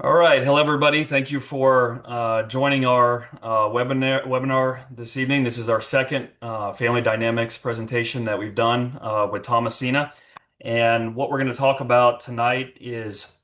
All right. Hello, everybody. Thank you for joining our webinar this evening. This is our second family dynamics presentation that we've done with Thomasina. And what we're going to talk about tonight is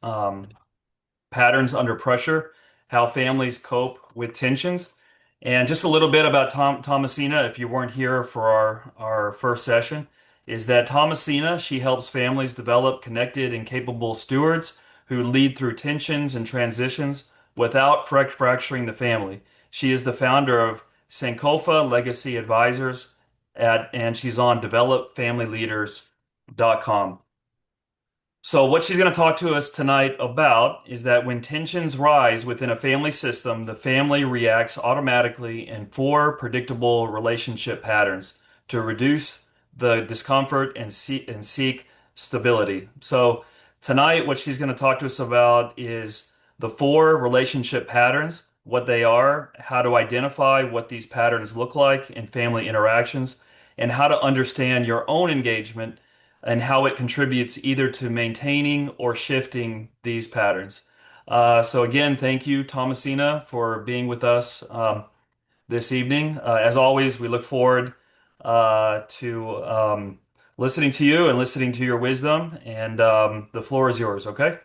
patterns under pressure, how families cope with tensions, and just a little bit about Thomasina, if you weren't here for our first session, is that Thomasina, she helps families develop connected and capable stewards who lead through tensions and transitions without fracturing the family. She is the founder of Sankofa Legacy Advisors and she's on developfamilyleaders.com. So, what she's going to talk to us tonight about is that when tensions rise within a family system, the family reacts automatically in four predictable relationship patterns to reduce the discomfort and seek stability. So, tonight, what she's going to talk to us about is the four relationship patterns, what they are, how to identify what these patterns look like in family interactions, and how to understand your own engagement and how it contributes either to maintaining or shifting these patterns. So again, thank you, Thomasina, for being with us this evening. As always, we look forward to listening to you and listening to your wisdom. And the floor is yours, okay?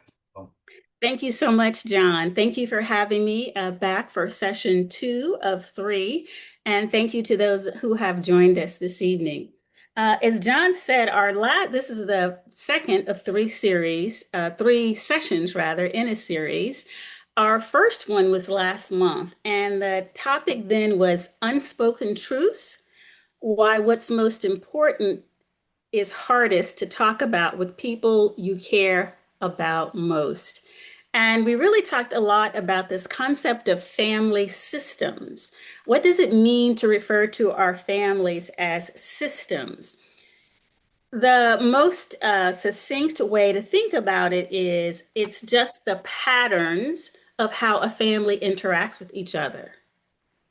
Thank you so much, John. Thank you for having me back for session 2 of 3. And thank you to those who have joined us this evening. As John said, this is the second of 3 series, 3 sessions rather, in a series. Our first one was last month, and the topic then was unspoken truths, why what's most important is hardest to talk about with people you care about most. And we really talked a lot about this concept of family systems. What does it mean to refer to our families as systems? The most succinct way to think about it is it's just the patterns of how a family interacts with each other.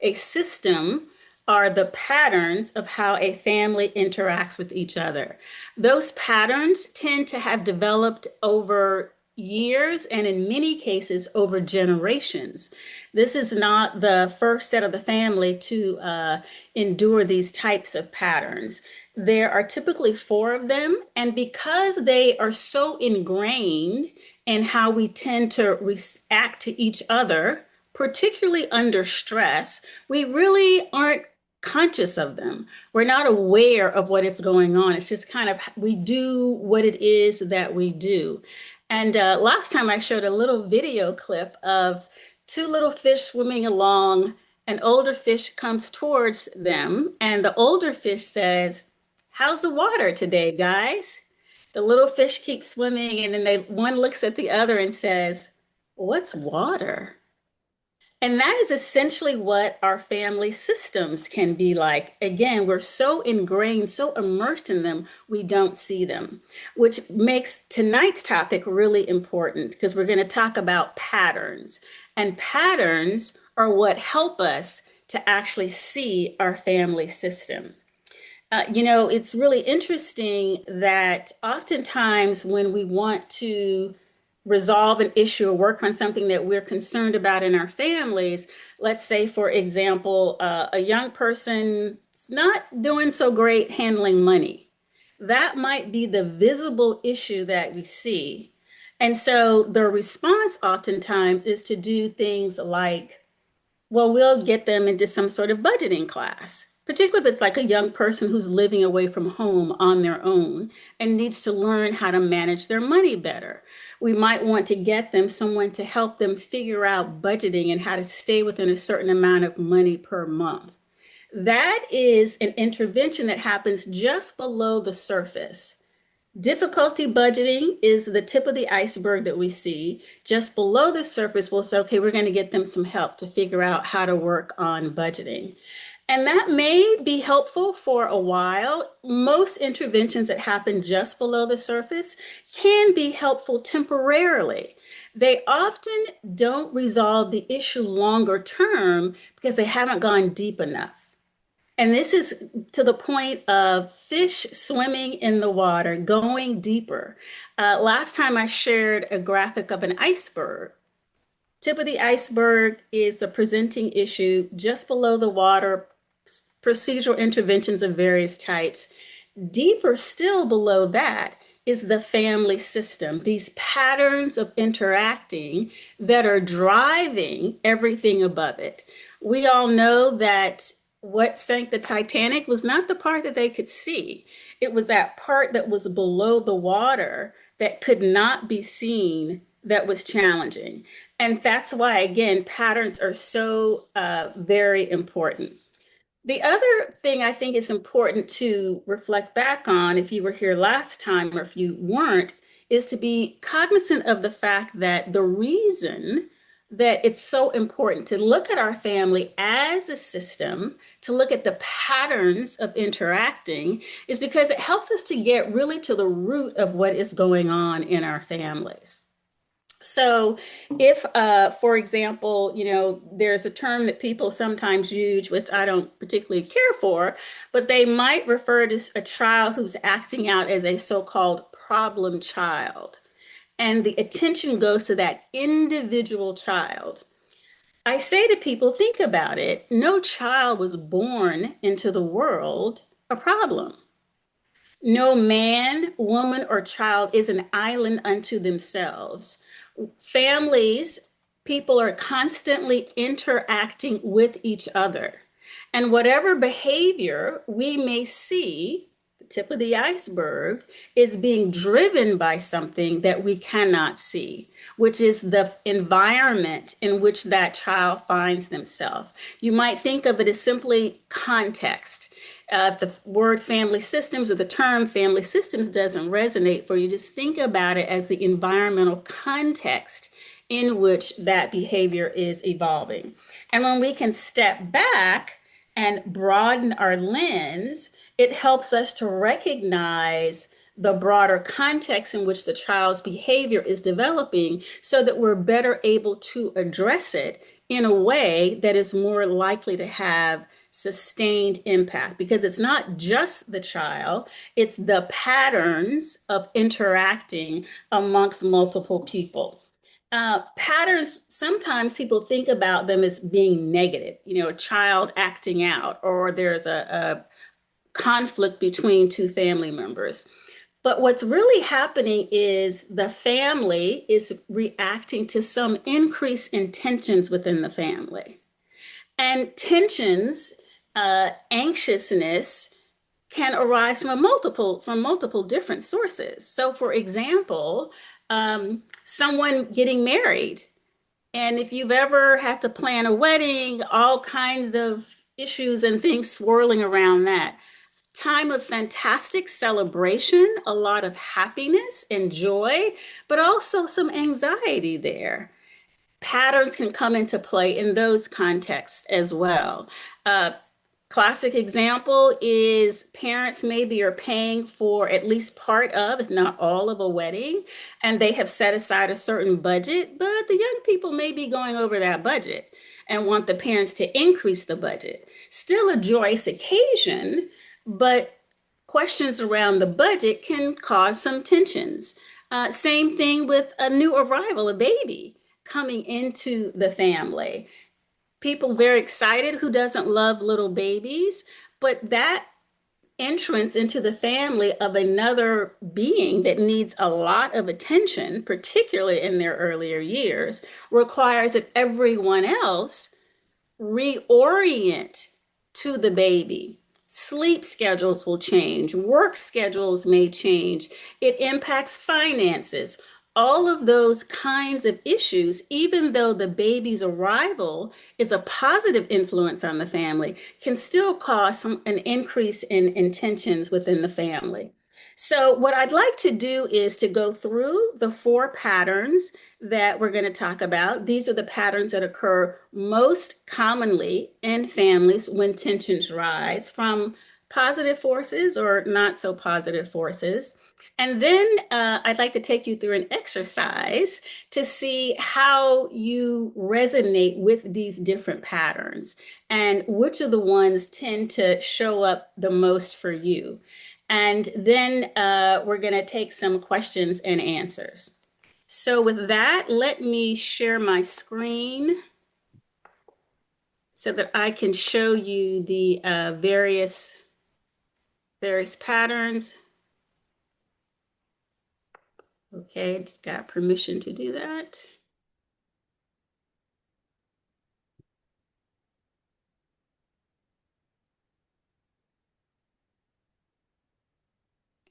A system are the patterns of how a family interacts with each other. Those patterns tend to have developed over years and in many cases over generations. This is not the first set of the family to endure these types of patterns. There are typically 4 of them, and because they are so ingrained in how we tend to react to each other, particularly under stress, we really aren't conscious of them. We're not aware of what is going on. It's just kind of we do what it is that we do. And last time I showed a little video clip of 2 little fish swimming along. An older fish comes towards them, and the older fish says, "How's the water today, guys?" The little fish keeps swimming, and then one looks at the other and says, "What's water?" And that is essentially what our family systems can be like. Again, we're so ingrained, so immersed in them, we don't see them, which makes tonight's topic really important because we're going to talk about patterns. And patterns are what help us to actually see our family system. It's really interesting that oftentimes when we want to resolve an issue or work on something that we're concerned about in our families, let's say, for example, a young person is not doing so great handling money. That might be the visible issue that we see. And so the response oftentimes is to do things like, well, we'll get them into some sort of budgeting class, particularly if it's like a young person who's living away from home on their own and needs to learn how to manage their money better. We might want to get them someone to help them figure out budgeting and how to stay within a certain amount of money per month. That is an intervention that happens just below the surface. Difficulty budgeting is the tip of the iceberg that we see. Just below the surface, we'll say, okay, we're going to get them some help to figure out how to work on budgeting. And that may be helpful for a while. Most interventions that happen just below the surface can be helpful temporarily. They often don't resolve the issue longer term because they haven't gone deep enough. And this is to the point of fish swimming in the water, going deeper. Last time I shared a graphic of an iceberg. Tip of the iceberg is the presenting issue. Just below the water, procedural interventions of various types. Deeper still below that is the family system, these patterns of interacting that are driving everything above it. We all know that what sank the Titanic was not the part that they could see. It was that part that was below the water that could not be seen that was challenging. And that's why, again, patterns are so very important. The other thing I think is important to reflect back on, if you were here last time or if you weren't, is to be cognizant of the fact that the reason that it's so important to look at our family as a system, to look at the patterns of interacting, is because it helps us to get really to the root of what is going on in our families. So, if, for example, there's a term that people sometimes use, which I don't particularly care for, but they might refer to a child who's acting out as a so-called problem child. And the attention goes to that individual child. I say to people, think about it. No child was born into the world a problem. No man, woman, or child is an island unto themselves. Families, people are constantly interacting with each other. And whatever behavior we may see, the tip of the iceberg, is being driven by something that we cannot see, which is the environment in which that child finds themselves. You might think of it as simply context. If the word family systems or the term family systems doesn't resonate for you, just think about it as the environmental context in which that behavior is evolving. And when we can step back and broaden our lens, it helps us to recognize the broader context in which the child's behavior is developing so that we're better able to address it in a way that is more likely to have sustained impact, because it's not just the child, it's the patterns of interacting amongst multiple people. Patterns, sometimes people think about them as being negative, a child acting out, or there's a conflict between two family members. But what's really happening is the family is reacting to some increase in tensions within the family. And tensions, anxiousness, can arise from multiple different sources. So, for example, someone getting married, and if you've ever had to plan a wedding, all kinds of issues and things swirling around that. Time of fantastic celebration, a lot of happiness and joy, but also some anxiety there. Patterns can come into play in those contexts as well. Uh, Classic example is parents maybe are paying for at least part of, if not all of a wedding, and they have set aside a certain budget, but the young people may be going over that budget and want the parents to increase the budget. Still a joyous occasion, but questions around the budget can cause some tensions. Same thing with a new arrival, a baby coming into the family. People very excited. Who doesn't love little babies? But that entrance into the family of another being that needs a lot of attention, particularly in their earlier years, requires that everyone else reorient to the baby. Sleep schedules will change, work schedules may change, it impacts finances. All of those kinds of issues, even though the baby's arrival is a positive influence on the family, can still cause an increase in tensions within the family. So, what I'd like to do is to go through the four patterns that we're going to talk about. These are the patterns that occur most commonly in families when tensions rise, from positive forces or not so positive forces. And then I'd like to take you through an exercise to see how you resonate with these different patterns and which of the ones tend to show up the most for you. And then we're going to take some questions and answers. So with that, let me share my screen so that I can show you the various patterns. Okay, just got permission to do that.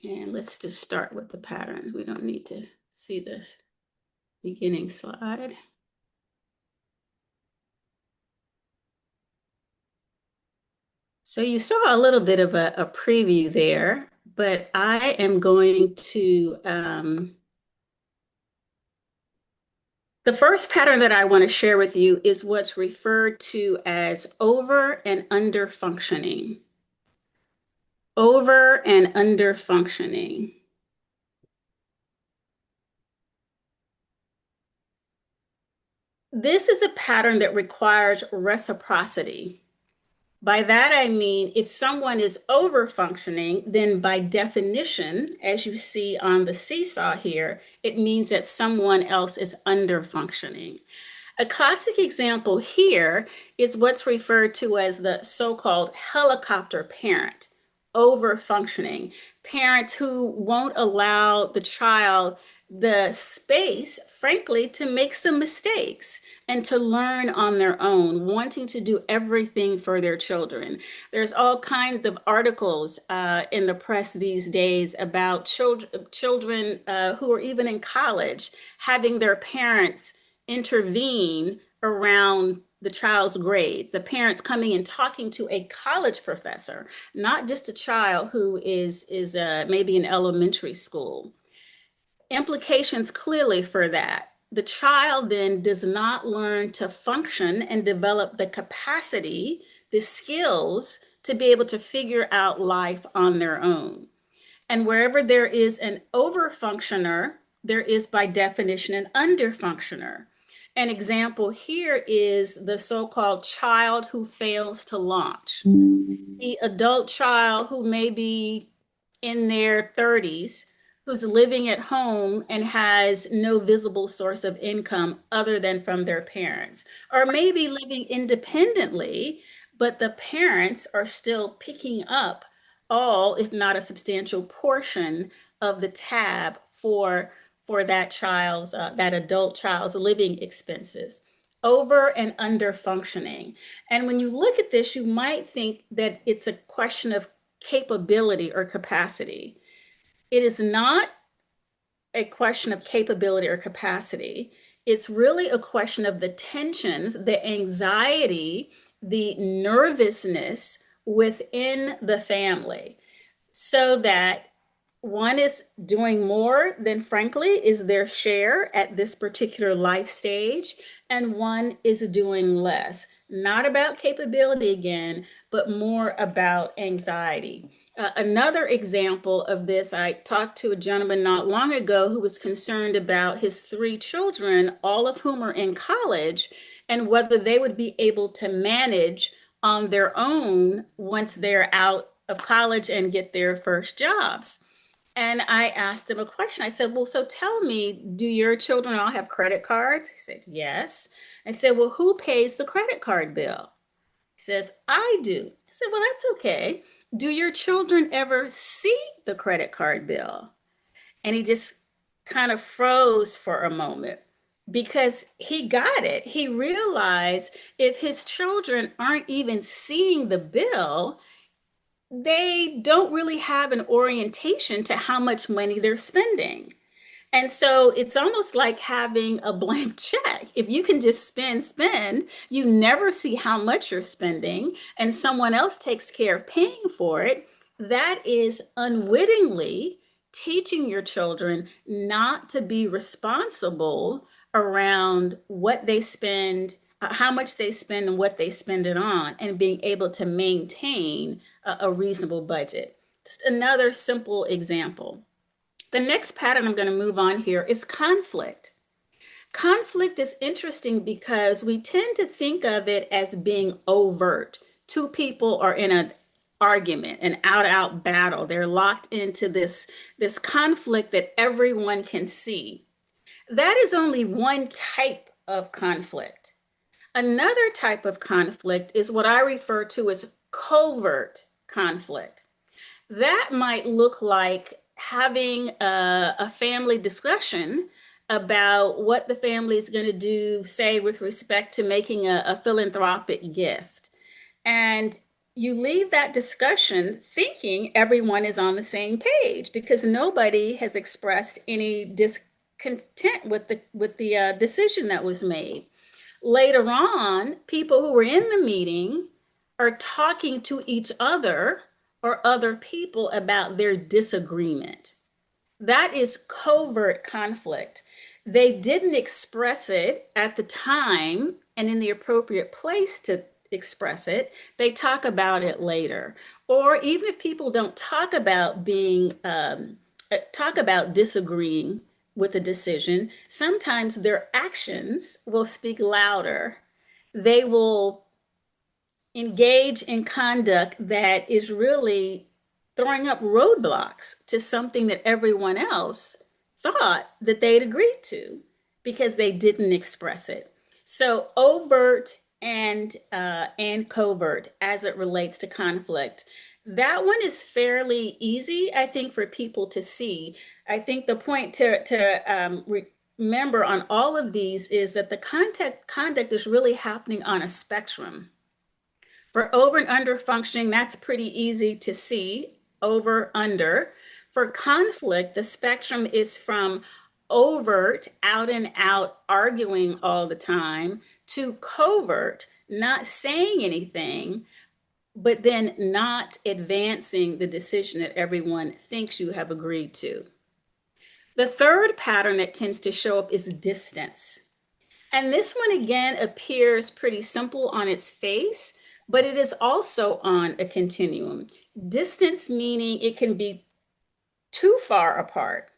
And let's just start with the pattern. We don't need to see this beginning slide. So you saw a little bit of a preview there, but I am going to, the first pattern that I want to share with you is what's referred to as over and under functioning. Over and under functioning. This is a pattern that requires reciprocity. By that I mean, if someone is over functioning, then by definition, as you see on the seesaw here, it means that someone else is under functioning. A classic example here is what's referred to as the so-called helicopter parent, over functioning. Parents who won't allow the child the space, frankly, to make some mistakes and to learn on their own, wanting to do everything for their children. There's all kinds of articles in the press these days about children who are even in college having their parents intervene around the child's grades, the parents coming and talking to a college professor, not just a child who is maybe in elementary school. Implications clearly for that. The child then does not learn to function and develop the capacity, the skills to be able to figure out life on their own. And wherever there is an overfunctioner, there is by definition an underfunctioner. An example here is the so-called child who fails to launch. The adult child who may be in their 30s, who's living at home and has no visible source of income other than from their parents, or maybe living independently, but the parents are still picking up all, if not a substantial portion of the tab for that child's that adult child's living expenses. Over and under functioning. And when you look at this, you might think that it's a question of capability or capacity. It is not a question of capability or capacity. It's really a question of the tensions, the anxiety, the nervousness within the family, so that one is doing more than, frankly, is their share at this particular life stage, and one is doing less. Not about capability again, but more about anxiety. Another example of this, I talked to a gentleman not long ago who was concerned about his three children, all of whom are in college, and whether they would be able to manage on their own once they're out of college and get their first jobs. And I asked him a question. I said, well, so tell me, do your children all have credit cards? He said, yes. I said, well, who pays the credit card bill? He says, I do. I said, well, that's okay. Do your children ever see the credit card bill? And he just kind of froze for a moment because he got it. He realized if his children aren't even seeing the bill, they don't really have an orientation to how much money they're spending. And so it's almost like having a blank check. If you can just spend, you never see how much you're spending, and someone else takes care of paying for it. That is unwittingly teaching your children not to be responsible around what they spend, how much they spend, and what they spend it on, and being able to maintain a reasonable budget. Just another simple example. The next pattern I'm going to move on here is conflict. Conflict is interesting because we tend to think of it as being overt. Two people are in an argument, an out battle. They're locked into this conflict that everyone can see. That is only one type of conflict. Another type of conflict is what I refer to as covert conflict. That might look like having a family discussion about what the family is going to do, say, with respect to making a philanthropic gift. And you leave that discussion thinking everyone is on the same page because nobody has expressed any discontent with the decision that was made. Later on, people who were in the meeting are talking to each other or other people about their disagreement. That is covert conflict. They didn't express it at the time and in the appropriate place to express it. They talk about it later. Or even if people don't talk about talk about disagreeing with a decision, sometimes their actions will speak louder. They will engage in conduct that is really throwing up roadblocks to something that everyone else thought that they'd agreed to because they didn't express it. So overt and covert as it relates to conflict. That one is fairly easy, I think, for people to see. I think the point to remember on all of these is that the conduct is really happening on a spectrum. For over and under functioning, that's pretty easy to see, over, under. For conflict, the spectrum is from overt, out and out, arguing all the time, to covert, not saying anything, but then not advancing the decision that everyone thinks you have agreed to. The third pattern that tends to show up is distance. And this one again appears pretty simple on its face, but it is also on a continuum. Distance meaning it can be too far apart.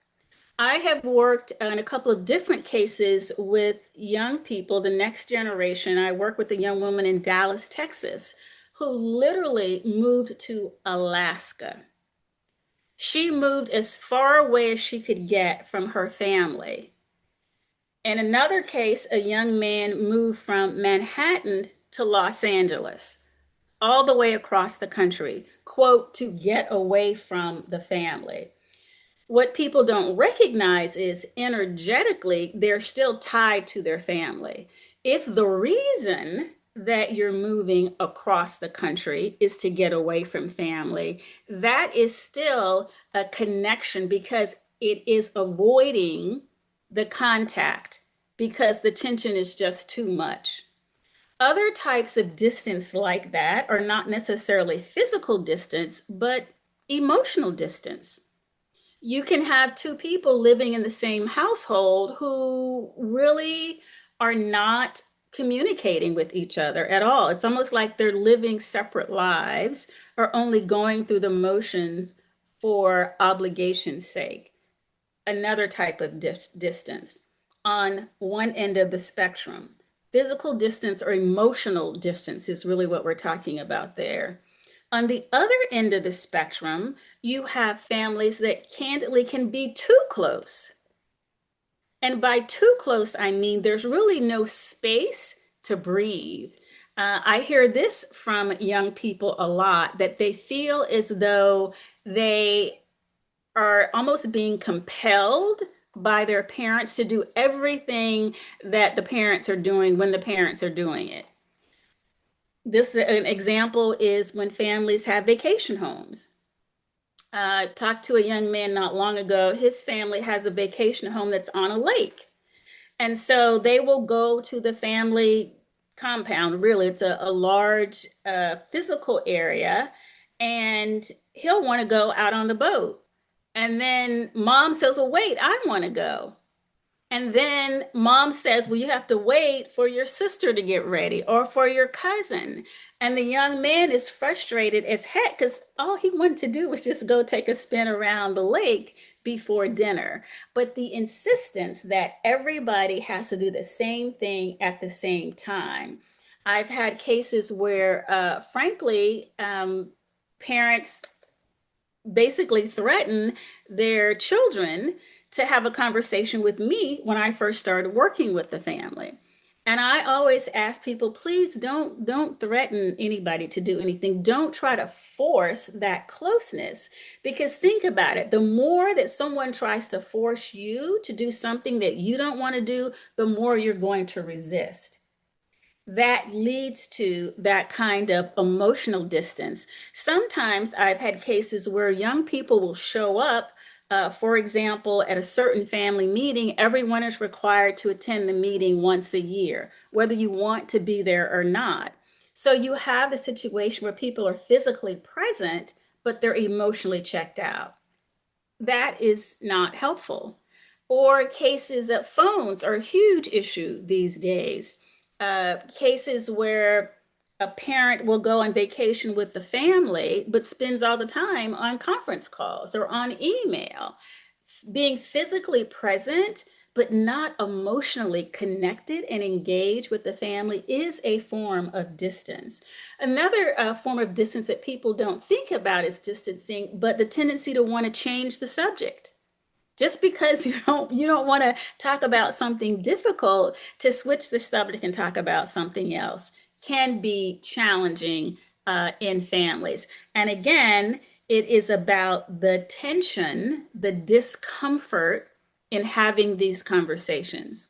I have worked on a couple of different cases with young people, the next generation. I work with a young woman in Dallas, Texas, who literally moved to Alaska. She moved as far away as she could get from her family. In another case, a young man moved from Manhattan to Los Angeles, all the way across the country, quote, to get away from the family. What people don't recognize is energetically, they're still tied to their family. If the reason that you're moving across the country is to get away from family, that is still a connection because it is avoiding the contact because the tension is just too much. Other types of distance like that are not necessarily physical distance, but emotional distance. You can have two people living in the same household who really are not communicating with each other at all. It's almost like they're living separate lives or only going through the motions for obligation's sake. Another type of distance on one end of the spectrum. Physical distance or emotional distance is really what we're talking about there. On the other end of the spectrum, you have families that candidly can be too close. And by too close, I mean there's really no space to breathe. I hear this from young people a lot that they feel as though they are almost being compelled by their parents to do everything that the parents are doing when the parents are doing it. This an example is when families have vacation homes. Talked to a young man not long ago. His family has a vacation home that's on a lake. And so they will go to the family compound. Really, it's a large physical area. And he'll want to go out on the boat. And then mom says, well, wait, I want to go. And then mom says, well, you have to wait for your sister to get ready or for your cousin. And the young man is frustrated as heck because all he wanted to do was just go take a spin around the lake before dinner. But the insistence that everybody has to do the same thing at the same time. I've had cases where, frankly, parents basically threaten their children to have a conversation with me when I first started working with the family. And I always ask people, please don't threaten anybody to do anything. Don't try to force that closeness, because think about it. The more that someone tries to force you to do something that you don't want to do, the more you're going to resist. That leads to that kind of emotional distance. Sometimes I've had cases where young people will show up, for example, at a certain family meeting. Everyone is required to attend the meeting once a year, whether you want to be there or not. So you have the situation where people are physically present, but they're emotionally checked out. That is not helpful. Or cases of phones are a huge issue these days. Cases where a parent will go on vacation with the family, but spends all the time on conference calls or on email. Being physically present, but not emotionally connected and engaged with the family is a form of distance. Another form of distance that people don't think about is distancing, but the tendency to want to change the subject. Just because you don't want to talk about something difficult, to switch the subject and talk about something else can be challenging in families. And again, it is about the tension, the discomfort in having these conversations.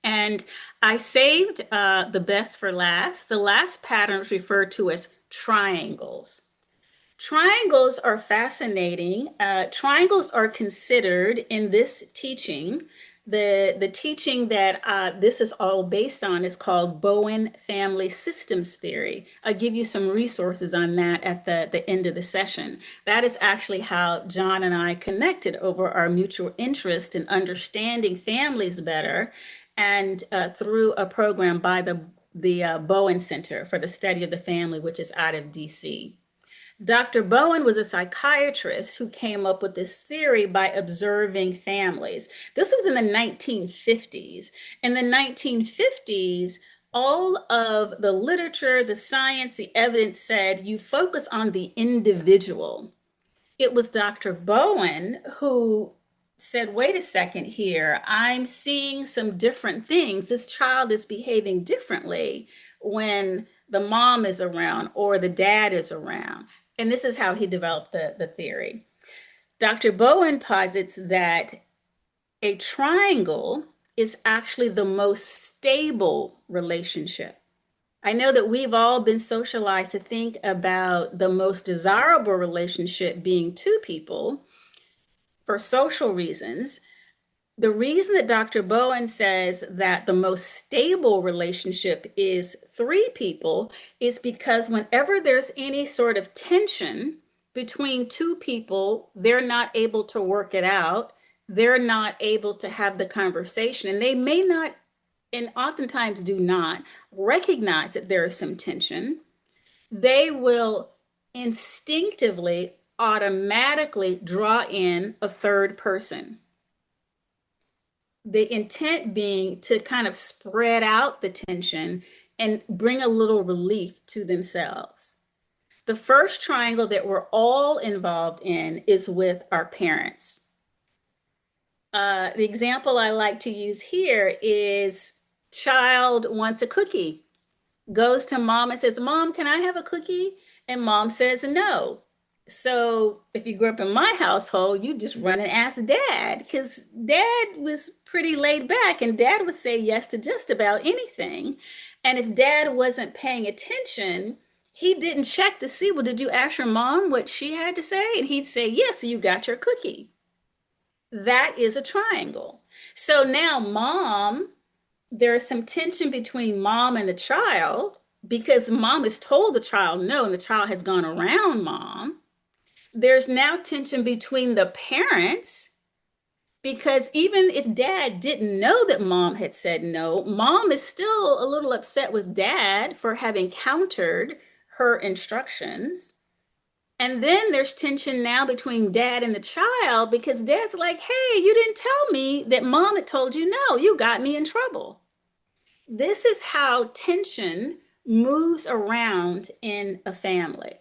And I saved the best for last. The last pattern is referred to as triangles. Triangles are fascinating. Triangles are considered in this teaching. The teaching that this is all based on is called Bowen Family Systems Theory. I'll give you some resources on that at the end of the session. That is actually how John and I connected over our mutual interest in understanding families better, and through a program by the Bowen Center for the Study of the Family, which is out of DC. Dr. Bowen was a psychiatrist who came up with this theory by observing families. This was in the 1950s. In the 1950s, all of the literature, the science, the evidence said you focus on the individual. It was Dr. Bowen who said, wait a second here, I'm seeing some different things. This child is behaving differently when the mom is around or the dad is around. And this is how he developed the theory. Dr. Bowen posits that a triangle is actually the most stable relationship. I know that we've all been socialized to think about the most desirable relationship being two people for social reasons. The reason that Dr. Bowen says that the most stable relationship is three people is because whenever there's any sort of tension between two people, they're not able to work it out. They're not able to have the conversation, and they may not, and oftentimes do not, recognize that there is some tension. They will instinctively, automatically draw in a third person. The intent being to kind of spread out the tension and bring a little relief to themselves. The first triangle that we're all involved in is with our parents. The example I like to use here is child wants a cookie, goes to mom and says, Mom, can I have a cookie? And mom says no. So if you grew up in my household, you just run and ask dad, because dad was pretty laid back and dad would say yes to just about anything. And if dad wasn't paying attention, he didn't check to see, well, did you ask your mom what she had to say? And he'd say, yes, so you got your cookie. That is a triangle. So now mom, there's some tension between mom and the child because mom has told the child no and the child has gone around mom. There's now tension between the parents because even if dad didn't know that mom had said no, mom is still a little upset with dad for having countered her instructions. And then there's tension now between dad and the child because dad's like, hey, you didn't tell me that mom had told you no. You got me in trouble. This is how tension moves around in a family.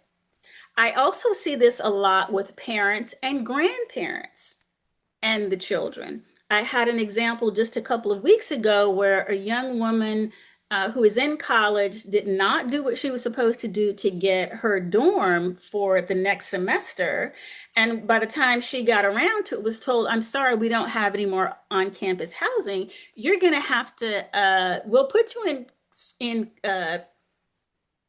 I also see this a lot with parents and grandparents. and the children. I had an example just a couple of weeks ago where a young woman who is in college did not do what she was supposed to do to get her dorm for the next semester. And by the time she got around to it, was told, I'm sorry, we don't have any more on-campus housing. You're going to have to, we'll put you in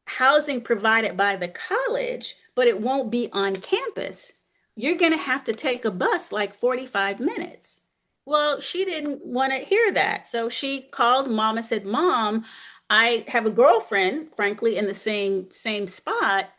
housing provided by the college, but it won't be on campus. You're going to have to take a bus like 45 minutes. Well, she didn't want to hear that. So she called mom and said, Mom, I have a girlfriend, frankly, in the same spot.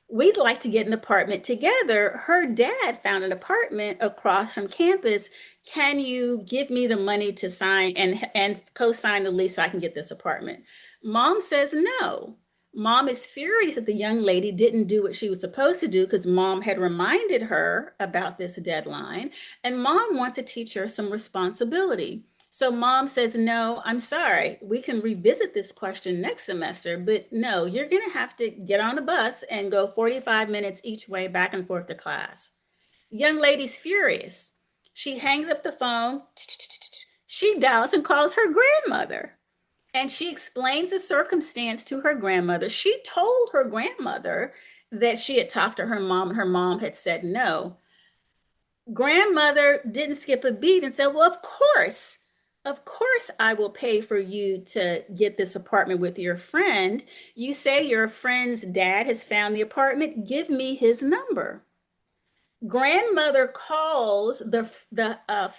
We'd like to get an apartment together. Her dad found an apartment across from campus. Can you give me the money to sign and co-sign the lease so I can get this apartment? Mom says no. Mom is furious that the young lady didn't do what she was supposed to do because mom had reminded her about this deadline, and mom wants to teach her some responsibility. So mom says, No, I'm sorry. We can revisit this question next semester, but no, you're going to have to get on the bus and go 45 minutes each way back and forth to class. Young lady's furious. She hangs up the phone. She dials and calls her grandmother. And she explains the circumstance to her grandmother. She told her grandmother that she had talked to her mom and her mom had said no. Grandmother didn't skip a beat and said, Well, of course, I will pay for you to get this apartment with your friend. You say your friend's dad has found the apartment. Give me his number. Grandmother calls the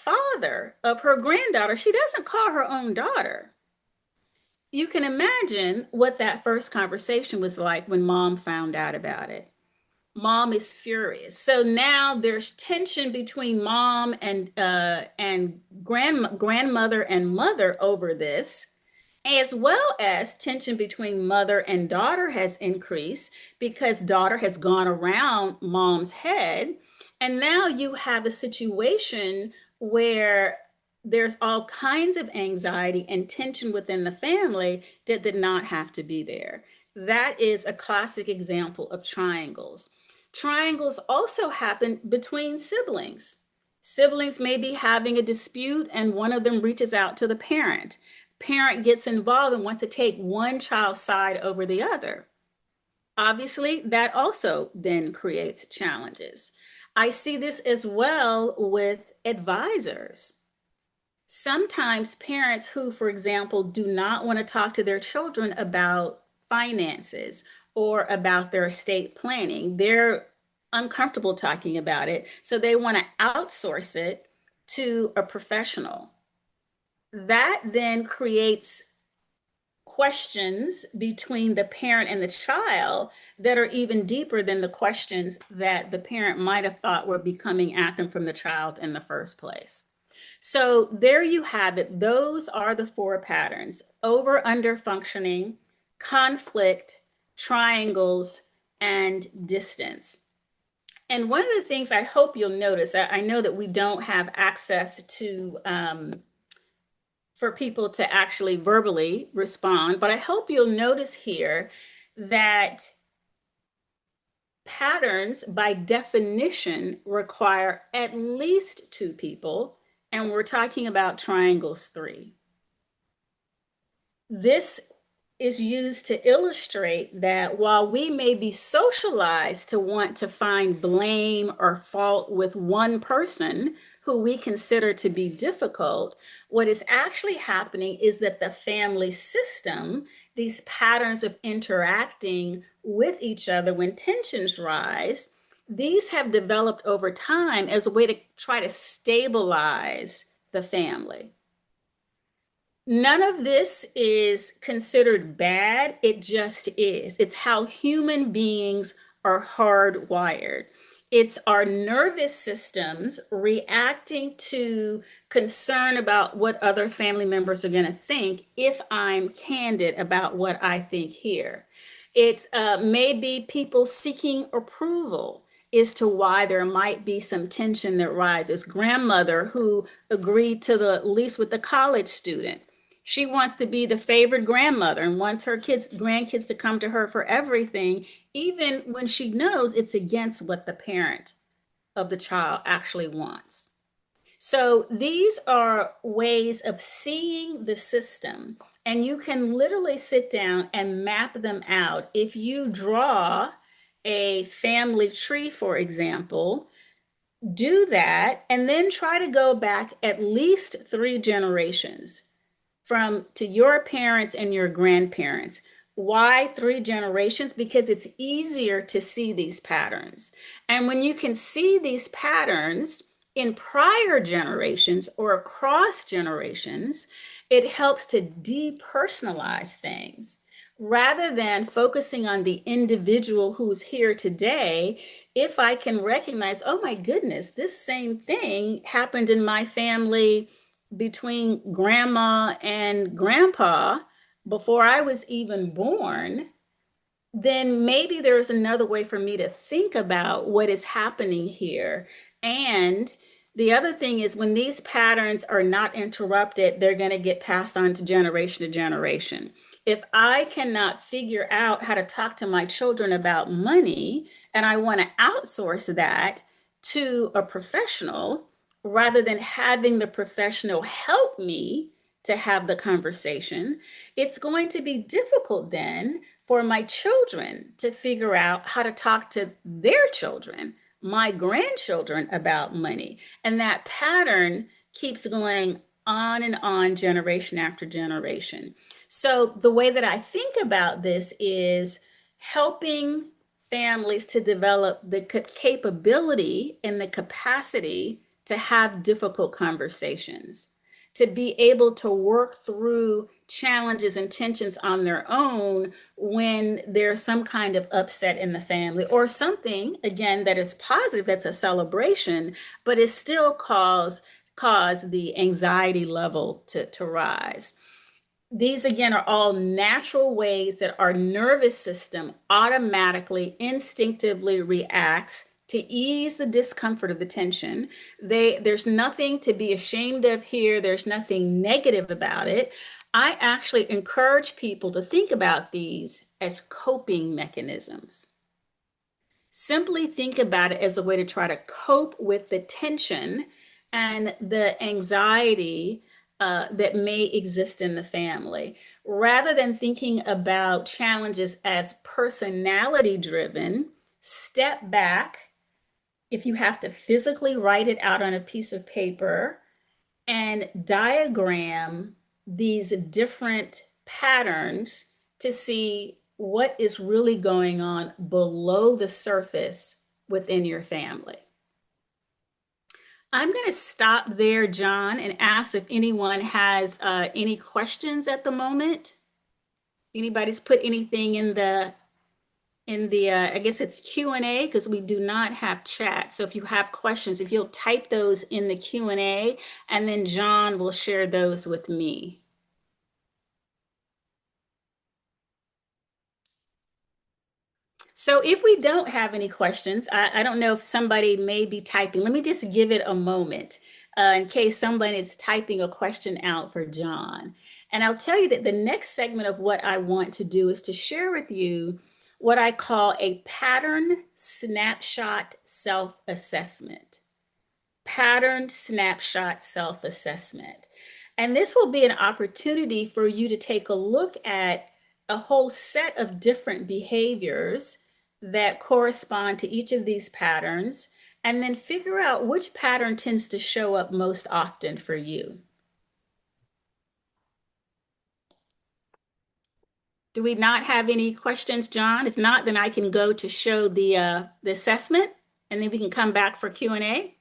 father of her granddaughter. She doesn't call her own daughter. You can imagine what that first conversation was like when mom found out about it. Mom is furious. So now there's tension between mom and grandmother and mother over this, as well as tension between mother and daughter has increased because daughter has gone around mom's head. And now you have a situation where there's all kinds of anxiety and tension within the family that did not have to be there. That is a classic example of triangles. Triangles also happen between siblings. Siblings may be having a dispute and one of them reaches out to the parent. Parent gets involved and wants to take one child's side over the other. Obviously, that also then creates challenges. I see this as well with advisors. Sometimes parents who, for example, do not want to talk to their children about finances or about their estate planning, they're uncomfortable talking about it, so they want to outsource it to a professional. That then creates questions between the parent and the child that are even deeper than the questions that the parent might have thought were becoming at them from the child in the first place. So there you have it. Those are the four patterns: over under functioning, conflict, triangles, and distance. And one of the things I hope you'll notice, I know that we don't have access to for people to actually verbally respond, but I hope you'll notice here that patterns by definition require at least two people, and we're talking about triangles 3. This is used to illustrate that while we may be socialized to want to find blame or fault with one person who we consider to be difficult, what is actually happening is that the family system, these patterns of interacting with each other when tensions rise, these have developed over time as a way to try to stabilize the family. None of this is considered bad. It just is. It's how human beings are hardwired. It's our nervous systems reacting to concern about what other family members are going to think if I'm candid about what I think here. It may be people seeking approval as to why there might be some tension that rises. Grandmother who agreed to the lease with the college student, she wants to be the favored grandmother and wants her grandkids to come to her for everything, even when she knows it's against what the parent of the child actually wants. So these are ways of seeing the system, and you can literally sit down and map them out. If you draw a family tree, for example, do that and then try to go back at least 3 generations from to your parents and your grandparents. Why 3 generations? Because it's easier to see these patterns. And when you can see these patterns in prior generations or across generations, it helps to depersonalize things. Rather than focusing on the individual who's here today, if I can recognize, oh my goodness, this same thing happened in my family between grandma and grandpa before I was even born, then maybe there's another way for me to think about what is happening here. And the other thing is when these patterns are not interrupted, they're going to get passed on to generation. If I cannot figure out how to talk to my children about money and I want to outsource that to a professional rather than having the professional help me to have the conversation, it's going to be difficult then for my children to figure out how to talk to their children, my grandchildren, about money. And that pattern keeps going on, generation after generation. So, the way that I think about this is helping families to develop the capability and the capacity to have difficult conversations, to be able to work through challenges and tensions on their own when there's some kind of upset in the family or something again that is positive, that's a celebration, but it still cause the anxiety level to rise. These again are all natural ways that our nervous system automatically, instinctively reacts to ease the discomfort of the tension. There's nothing to be ashamed of here. There's nothing negative about it. I actually encourage people to think about these as coping mechanisms. Simply think about it as a way to try to cope with the tension and the anxiety that may exist in the family. Rather than thinking about challenges as personality driven, step back. If you have to physically write it out on a piece of paper and diagram these different patterns to see what is really going on below the surface within your family. I'm going to stop there, John, and ask if anyone has any questions at the moment. Anybody's put anything in the I guess it's Q&A because we do not have chat. So if you have questions, if you'll type those in the Q&A, and then John will share those with me. So if we don't have any questions, I don't know if somebody may be typing. Let me just give it a moment in case somebody is typing a question out for John. And I'll tell you that the next segment of what I want to do is to share with you what I call a pattern snapshot self-assessment. Pattern snapshot self-assessment. And this will be an opportunity for you to take a look at a whole set of different behaviors that correspond to each of these patterns, and then figure out which pattern tends to show up most often for you. Do we not have any questions, John? If not, then I can go to show the assessment, and then we can come back for Q&A.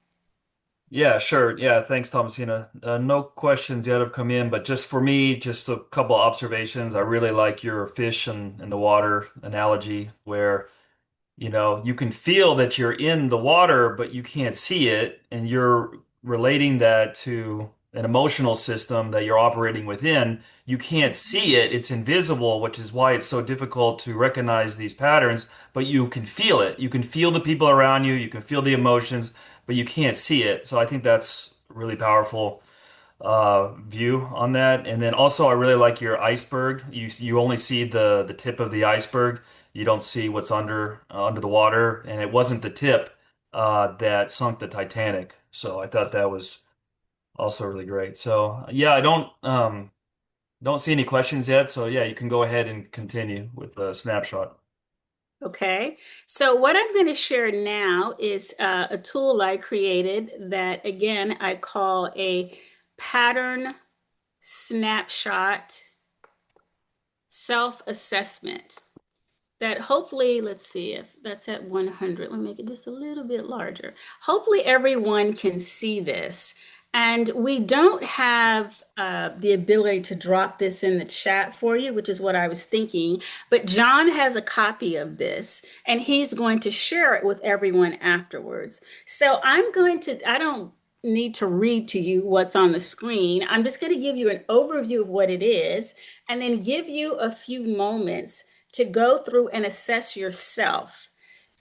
Yeah, sure. Yeah, thanks, Thomasina. No questions yet have come in, but just for me, just a couple observations. I really like your fish and the water analogy where you can feel that you're in the water, but you can't see it. And you're relating that to an emotional system that you're operating within. You can't see it, it's invisible, which is why it's so difficult to recognize these patterns, but you can feel it. You can feel the people around you, you can feel the emotions, but you can't see it. So I think that's really powerful view on that. And then also, I really like your iceberg. You only see the tip of the iceberg. You don't see what's under the water. And it wasn't the tip that sunk the Titanic. So I thought that was Also really great. So yeah, I don't see any questions yet. So yeah, you can go ahead and continue with the snapshot. Okay, so what I'm going to share now is a tool I created that, again, I call a pattern snapshot self-assessment. That hopefully, let's see if that's at 100. Let me make it just a little bit larger. Hopefully, everyone can see this. And we don't have the ability to drop this in the chat for you, which is what I was thinking. But John has a copy of this, and he's going to share it with everyone afterwards. So I don't need to read to you what's on the screen. I'm just going to give you an overview of what it is, and then give you a few moments to go through and assess yourself.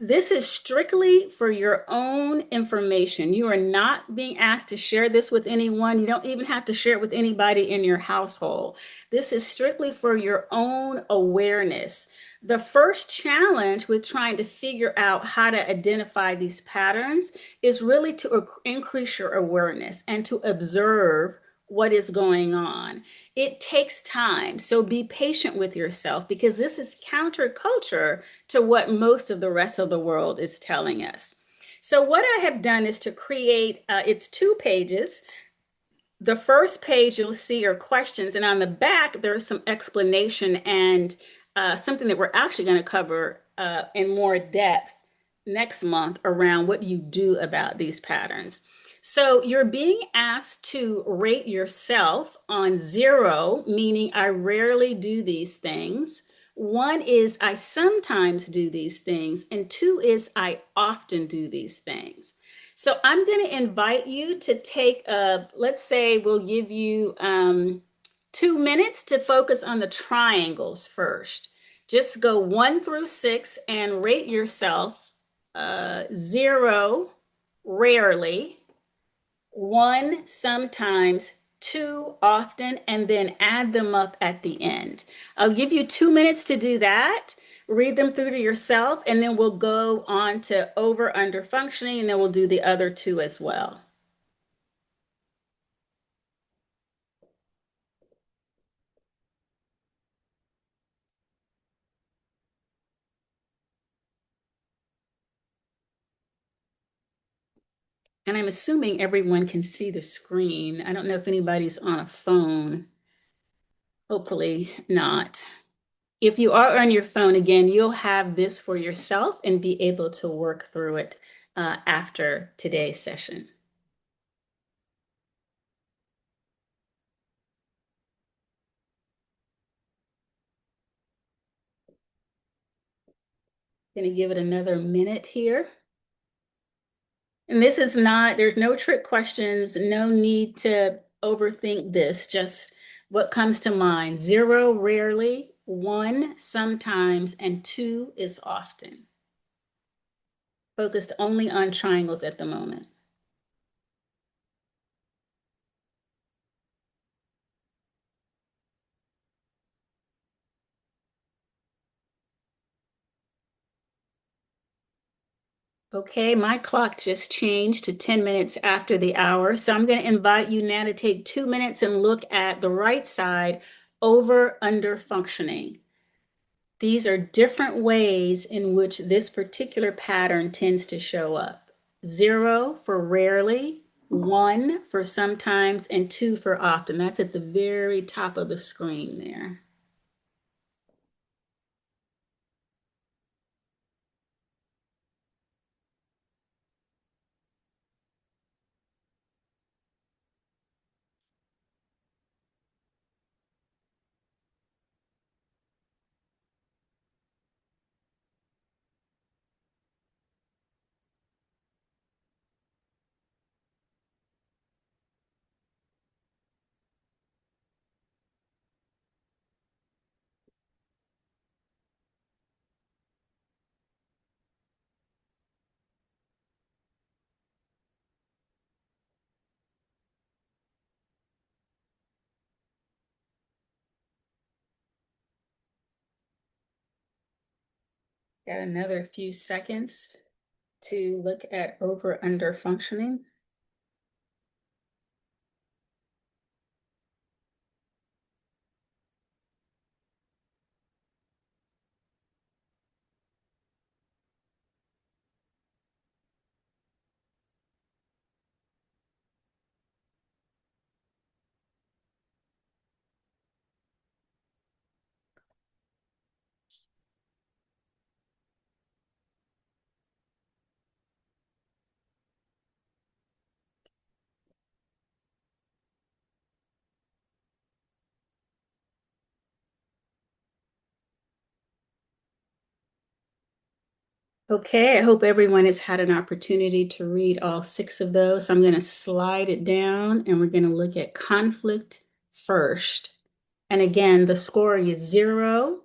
This is strictly for your own information. You are not being asked to share this with anyone. You don't even have to share it with anybody in your household. This is strictly for your own awareness. The first challenge with trying to figure out how to identify these patterns is really to increase your awareness and to observe what is going on. It takes time. So be patient with yourself because this is counterculture to what most of the rest of the world is telling us. So, what I have done is to create it's 2 pages. The first page you'll see are questions, and on the back, there's some explanation and something that we're actually going to cover in more depth next month around what you do about these patterns. So you're being asked to rate yourself on 0, meaning I rarely do these things. 1 is I sometimes do these things, and 2 is I often do these things. So I'm going to invite you to take let's say we'll give you 2 minutes to focus on the triangles first. Just go 1 through 6 and rate yourself 0, rarely, 1, sometimes, 2, often, and then add them up at the end. I'll give you 2 minutes to do that. Read them through to yourself, and then we'll go on to over under functioning, and then we'll do the other 2 as well. And I'm assuming everyone can see the screen. I don't know if anybody's on a phone. Hopefully not. If you are on your phone, again, you'll have this for yourself and be able to work through it after today's session. Going to give it another minute here. And this is not, there's no trick questions, no need to overthink this, just what comes to mind. 0, rarely, 1, sometimes, and 2 is often. Focused only on triangles at the moment. Okay, my clock just changed to 10 minutes after the hour. So I'm going to invite you now to take 2 minutes and look at the right side, over under functioning. These are different ways in which this particular pattern tends to show up. 0 for rarely, 1 for sometimes, and 2 for often. That's at the very top of the screen there. Got another few seconds to look at over under functioning. Okay, I hope everyone has had an opportunity to read all six of those. So I'm going to slide it down and we're going to look at conflict first. And again, the scoring is 0.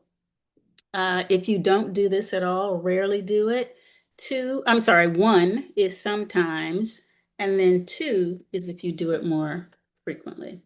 If you don't do this at all, rarely do it. Two, I'm sorry, 1 is sometimes, and then 2 is if you do it more frequently.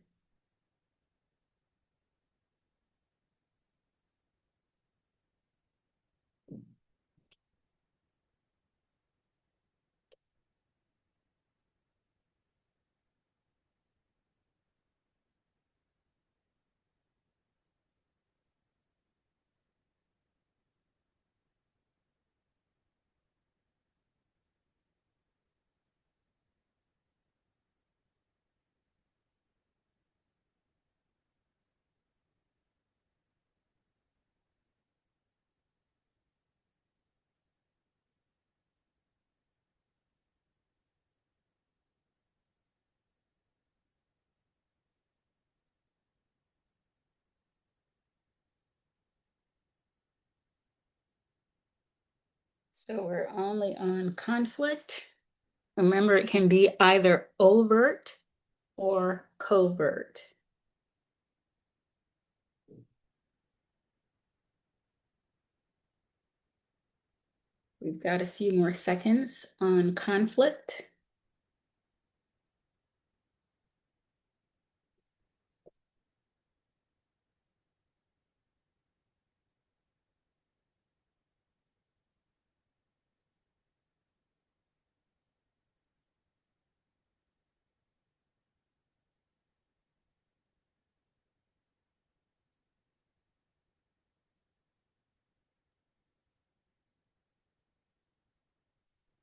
So we're only on conflict. Remember, it can be either overt or covert. We've got a few more seconds on conflict.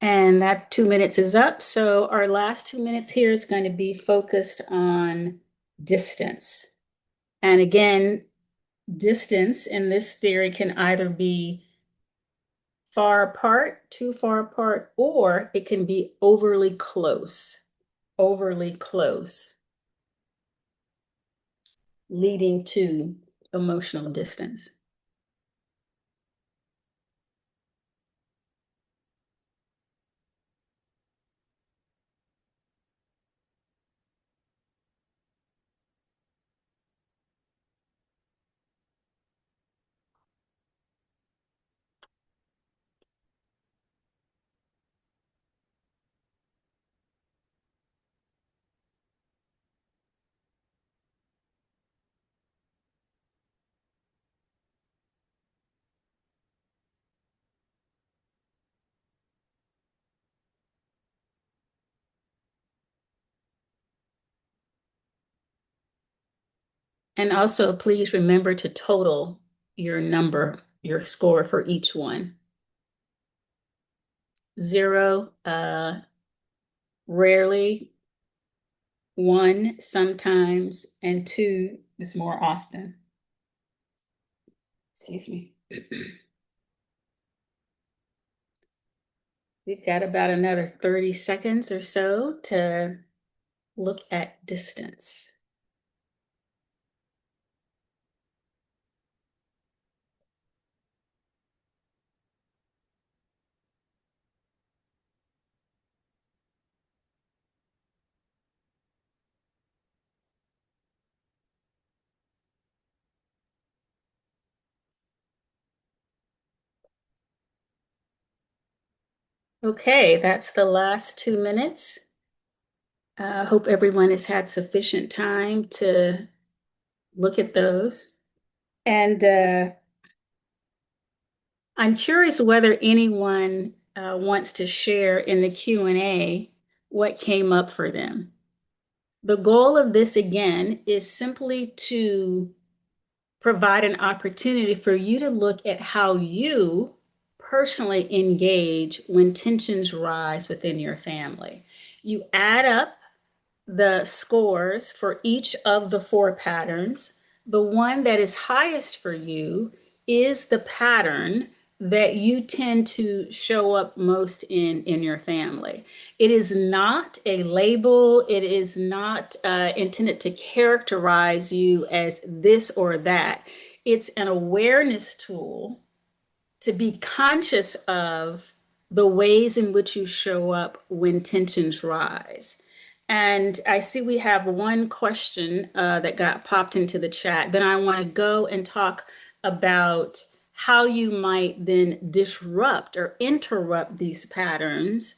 And that 2 minutes is up. So our last 2 minutes here is going to be focused on distance. And again, distance in this theory can either be far apart, too far apart, or it can be overly close, leading to emotional distance. And also, please remember to total your number, your score for each one. 0, rarely, 1, sometimes, and 2 is more often. Excuse me. We've got about another 30 seconds or so to look at distance. Okay, that's the last 2 minutes. I hope everyone has had sufficient time to look at those. And I'm curious whether anyone wants to share in the Q&A what came up for them. The goal of this, again, is simply to provide an opportunity for you to look at how you personally engage when tensions rise within your family. You add up the scores for each of the 4 patterns. The one that is highest for you is the pattern that you tend to show up most in your family. It is not a label. It is not intended to characterize you as this or that. It's an awareness tool to be conscious of the ways in which you show up when tensions rise. And I see we have one question that got popped into the chat. Then I want to go and talk about how you might then disrupt or interrupt these patterns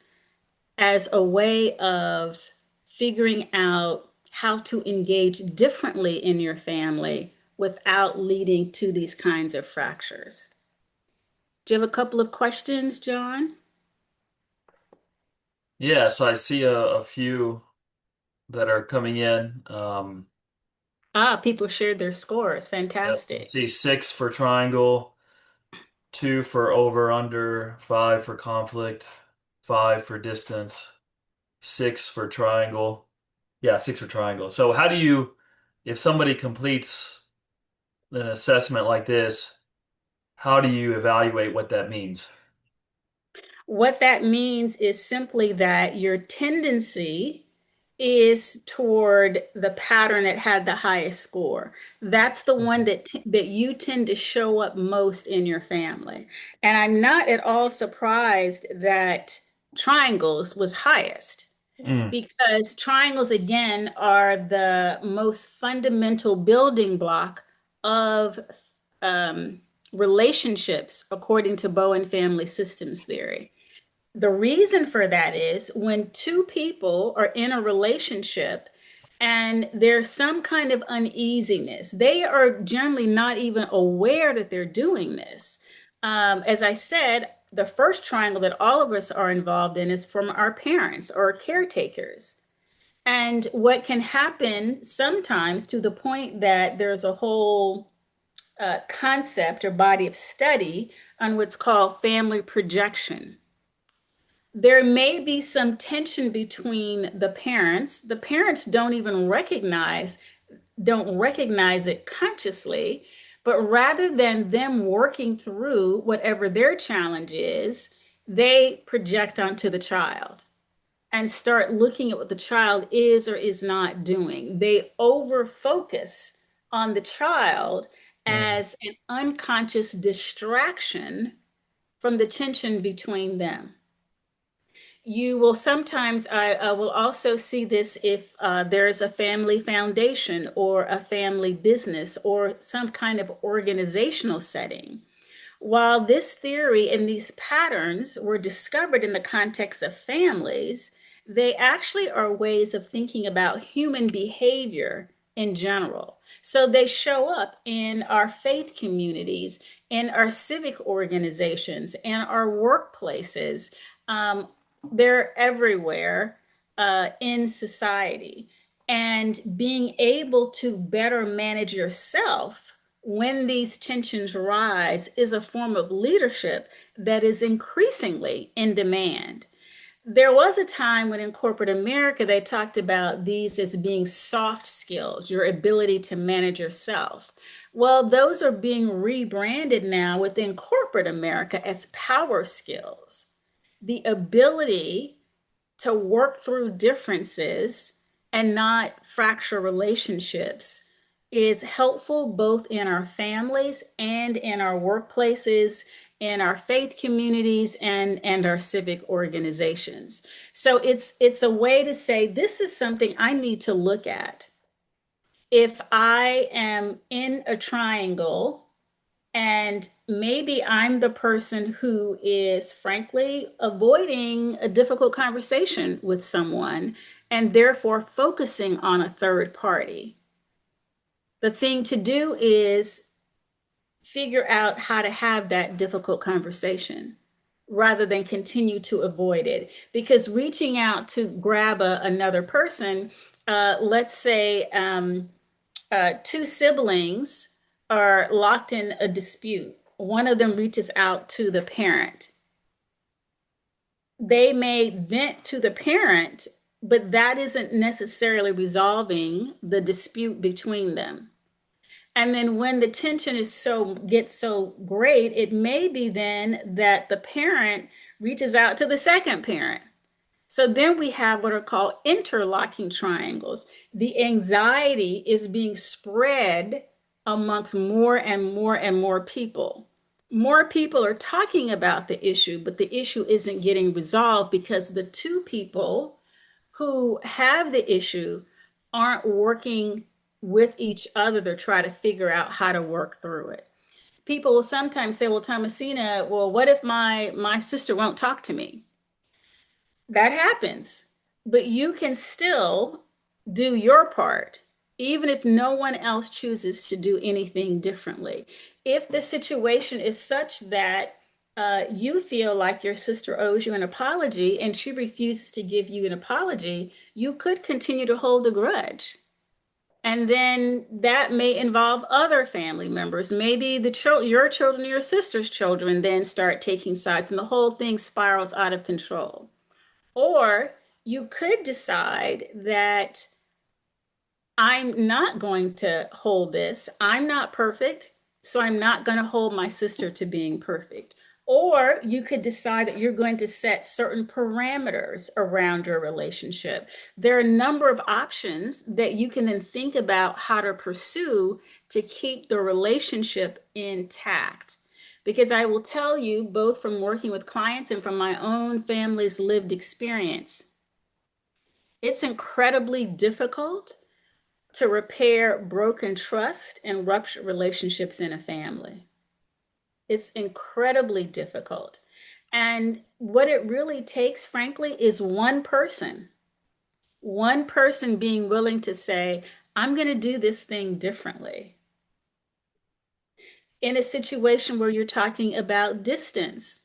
as a way of figuring out how to engage differently in your family without leading to these kinds of fractures. Do you have a couple of questions, John? Yeah, so I see a few that are coming in. Ah, people shared their scores. Yep. I Fantastic. see six for triangle, two for over under, five for conflict, five for distance, six for triangle. Yeah, six for triangle. So how do you, if somebody completes an assessment like this, how do you evaluate what that means? What that means is simply that your tendency is toward the pattern that had the highest score. That's the one that you tend to show up most in your family. And I'm not at all surprised that triangles was highest Mm, because triangles again are the most fundamental building block of um, relationships according to Bowen family systems theory. The reason for that is when two people are in a relationship and there's some kind of uneasiness, they are generally not even aware that they're doing this. As I said, the first triangle that all of us are involved in is from our parents or caretakers. And what can happen sometimes to the point that there's a whole concept or body of study on what's called family projection. There may be some tension between the parents. The parents don't recognize it consciously, but rather than them working through whatever their challenge is, they project onto the child and start looking at what the child is or is not doing. They over focus on the child mm, as an unconscious distraction from the tension between them. You will sometimes, I will also see this if there's a family foundation or a family business or some kind of organizational setting. While this theory and these patterns were discovered in the context of families, they actually are ways of thinking about human behavior in general. So they show up in our faith communities, in our civic organizations, in our workplaces. Um, they're everywhere in society. And being able to better manage yourself when these tensions rise is a form of leadership that is increasingly in demand. There was a time when in corporate America they talked about these as being soft skills, your ability to manage yourself. Well, those are being rebranded now within corporate America as power skills. The ability to work through differences and not fracture relationships is helpful both in our families and in our workplaces, in our faith communities and our civic organizations. So it's a way to say this is something I need to look at. If I am in a triangle and maybe I'm the person who is frankly avoiding a difficult conversation with someone and therefore focusing on a third party. The thing to do is figure out how to have that difficult conversation rather than continue to avoid it. Because reaching out to grab another person, let's say two siblings are locked in a dispute. One of them reaches out to the parent. They may vent to the parent, but that isn't necessarily resolving the dispute between them. And then when the tension is so gets so great, it may be then that the parent reaches out to the second parent. So then we have what are called interlocking triangles. The anxiety is being spread amongst more and more and more people. more people are talking about the issue, but the issue isn't getting resolved because the two people who have the issue aren't working with each other to try to figure out how to work through it. People will sometimes say, well, Thomasina, well, what if my sister won't talk to me? That happens, but you can still do your part, even if no one else chooses to do anything differently. If the situation is such that you feel like your sister owes you an apology and she refuses to give you an apology, you could continue to hold a grudge. And then that may involve other family members. Maybe your children or your sister's children then start taking sides, and the whole thing spirals out of control. Or you could decide that I'm not going to hold this. I'm not perfect, so I'm not going to hold my sister to being perfect. Or you could decide that you're going to set certain parameters around your relationship. There are a number of options that you can then think about how to pursue to keep the relationship intact. Because I will tell you, both from working with clients and from my own family's lived experience, it's incredibly difficult to repair broken trust and ruptured relationships in a family. It's incredibly difficult. And what it really takes, frankly, is one person being willing to say, I'm going to do this thing differently. In a situation where you're talking about distance,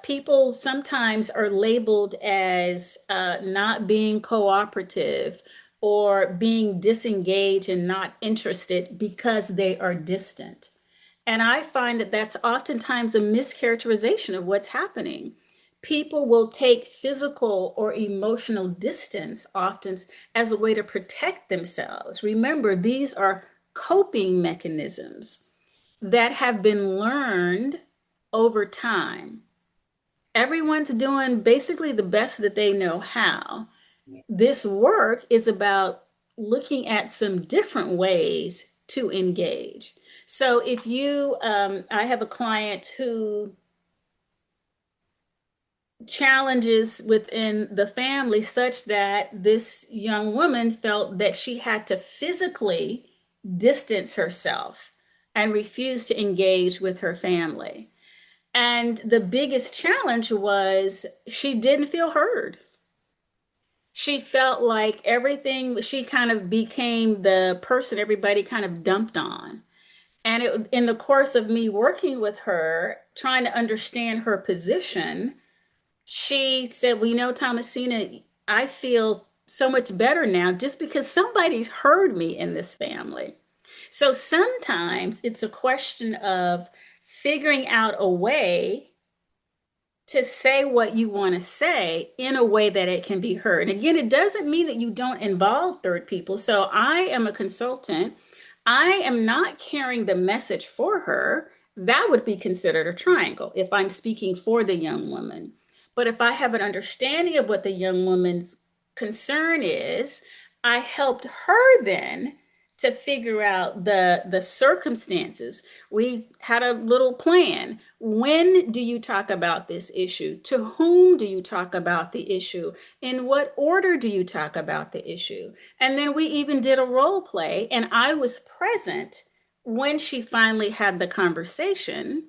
people sometimes are labeled as not being cooperative or being disengaged and not interested because they are distant. And I find that that's oftentimes a mischaracterization of what's happening. People will take physical or emotional distance often as a way to protect themselves. Remember, these are coping mechanisms that have been learned over time. Everyone's doing basically the best that they know how. This work is about looking at some different ways to engage. So if I have a client who challenges within the family such that this young woman felt that she had to physically distance herself and refuse to engage with her family. And the biggest challenge was she didn't feel heard. She felt like everything, she kind of became the person everybody kind of dumped on. And in the course of me working with her, trying to understand her position, she said, well, Thomasina, I feel so much better now just because somebody's heard me in this family. So sometimes it's a question of figuring out a way to say what you want to say in a way that it can be heard. And again, it doesn't mean that you don't involve third people. So I am a consultant. I am not carrying the message for her. That would be considered a triangle if I'm speaking for the young woman. But if I have an understanding of what the young woman's concern is, I helped her then to figure out the circumstances. We had a little plan. When do you talk about this issue? To whom do you talk about the issue? In what order do you talk about the issue? And then we even did a role play, and I was present when she finally had the conversation.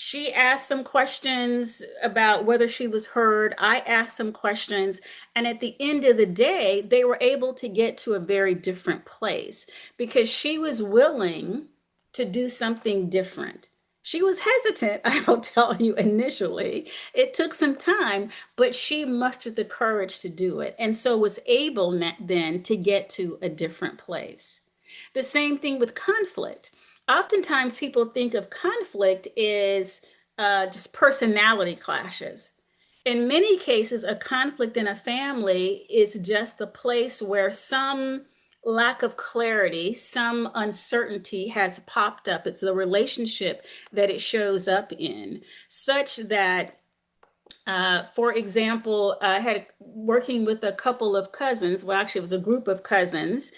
She asked some questions about whether she was heard. I asked some questions. And at the end of the day, they were able to get to a very different place because she was willing to do something different. She was hesitant, I will tell you, initially. It took some time, but she mustered the courage to do it and so was able then to get to a different place. The same thing with conflict. Oftentimes, people think of conflict as just personality clashes. In many cases, a conflict in a family is just a place where some lack of clarity, some uncertainty has popped up. It's the relationship that it shows up in, such that for example, I had working with a couple of cousins. Well, actually, it was a group of cousins.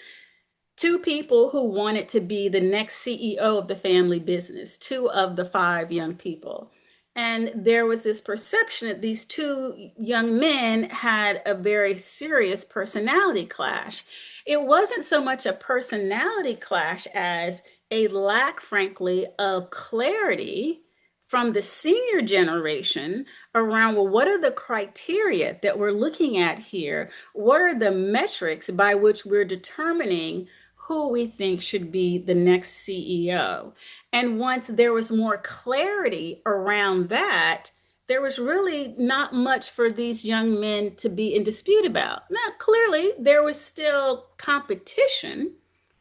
two people who wanted to be the next CEO of the family business, two of the five young people. And there was this perception that these two young men had a very serious personality clash. It wasn't so much a personality clash as a lack, frankly, of clarity from the senior generation around, well, what are the criteria that we're looking at here? What are the metrics by which we're determining who we think should be the next CEO? And once there was more clarity around that, there was really not much for these young men to be in dispute about. Now, clearly, there was still competition.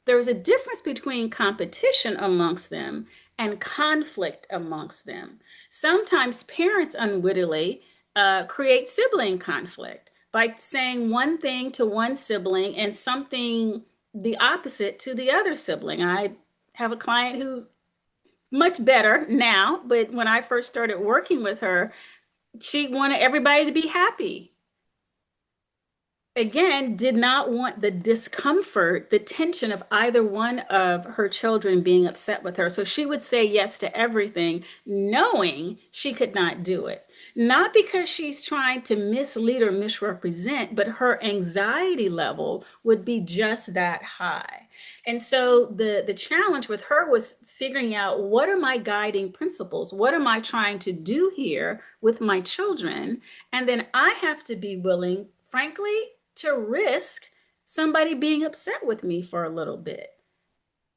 There was a difference between competition amongst them and conflict amongst them. Sometimes parents unwittingly create sibling conflict by saying one thing to one sibling and something the opposite to the other sibling. I have a client who much better now, but when I first started working with her, she wanted everybody to be happy. Again, did not want the discomfort, the tension of either one of her children being upset with her. So she would say yes to everything, knowing she could not do it. Not because she's trying to mislead or misrepresent, but her anxiety level would be just that high. And so the challenge with her was figuring out, what are my guiding principles? What am I trying to do here with my children? And then I have to be willing, frankly, to risk somebody being upset with me for a little bit.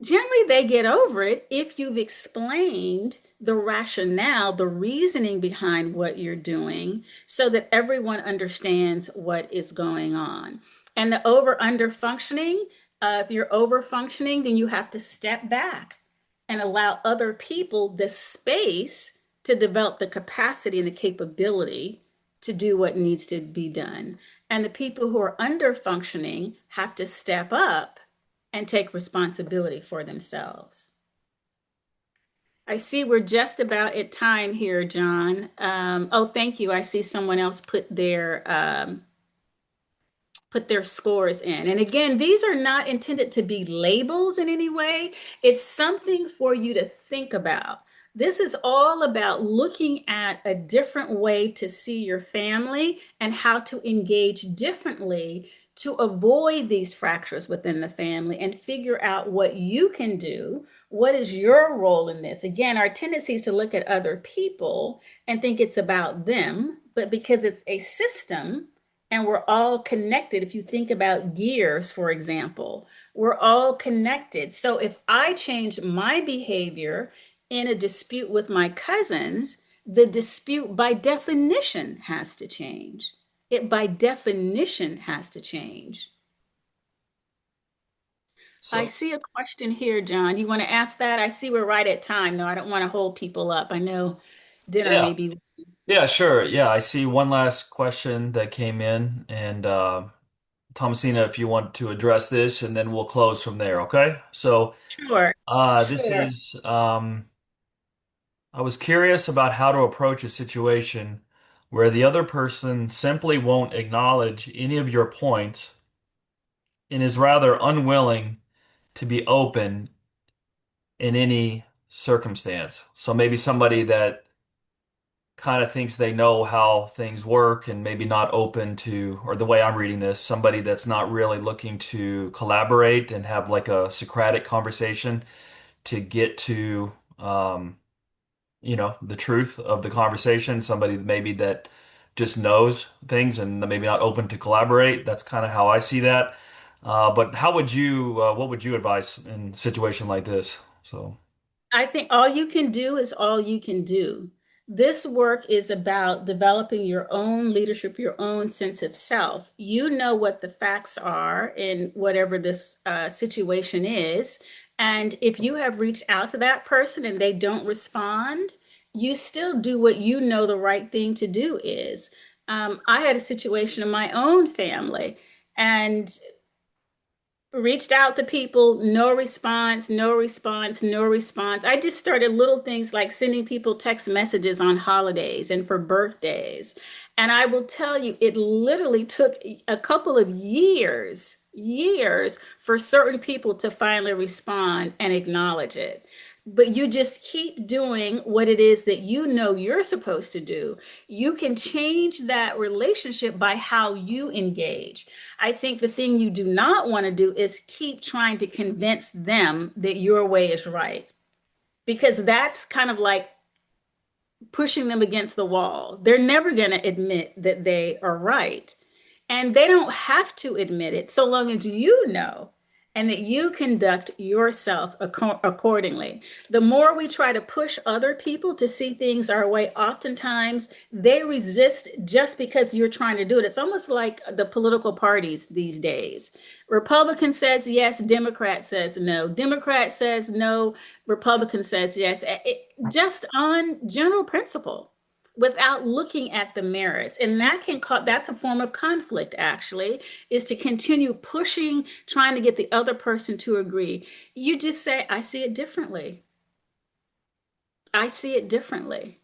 Generally, they get over it if you've explained the rationale, the reasoning behind what you're doing, so that everyone understands what is going on. And the over under functioning, if you're over functioning, then you have to step back and allow other people the space to develop the capacity and the capability to do what needs to be done. And the people who are under functioning have to step up and take responsibility for themselves. I see we're just about at time here, John. Oh, thank you. I see someone else put their scores in. And again, these are not intended to be labels in any way. It's something for you to think about. This is all about looking at a different way to see your family and how to engage differently to avoid these fractures within the family and figure out what you can do. What is your role in this? Again, our tendency is to look at other people and think it's about them, but because it's a system, and we're all connected. If you think about gears, for example, we're all connected. So if I change my behavior in a dispute with my cousins, the dispute by definition has to change. It by definition has to change. I So see a question here, John. You want to ask that? I see we're right at time, though. I don't want to hold people up. I know dinner yeah, may be. yeah, sure. Yeah, I see one last question that came in, and Thomasina, if you want to address this, and then we'll close from there. Okay. So Sure, this sure. is I was curious about how to approach a situation where the other person simply won't acknowledge any of your points and is rather unwilling to be open in any circumstance. So maybe somebody that kind of thinks they know how things work and maybe not open to, or the way I'm reading this, somebody that's not really looking to collaborate and have like a Socratic conversation to get to, the truth of the conversation. Somebody maybe that just knows things and maybe not open to collaborate. That's kind of how I see that. But what would you advise in a situation like this? So, I think all you can do is all you can do. This work is about developing your own leadership, your own sense of self. You know what the facts are in whatever this situation is. And if you have reached out to that person and they don't respond, you still do what you know the right thing to do is. I had a situation in my own family, and reached out to people, no response, no response, no response. I just started little things like sending people text messages on holidays and for birthdays. And I will tell you, it literally took a couple of years years for certain people to finally respond and acknowledge it. But you just keep doing what it is that you know you're supposed to do. You can change that relationship by how you engage. I think the thing you do not want to do is keep trying to convince them that your way is right, because that's kind of like pushing them against the wall. They're never going to admit that they are right. And they don't have to admit it so long as you know and that you conduct yourself accordingly. The more we try to push other people to see things our way, oftentimes they resist just because you're trying to do it. It's almost like the political parties these days. Republican says yes, Democrat says no. Democrat says no, Republican says yes. Just on general principle without looking at the merits. And that's a form of conflict, actually, is to continue pushing, trying to get the other person to agree. You just say, I see it differently. I see it differently.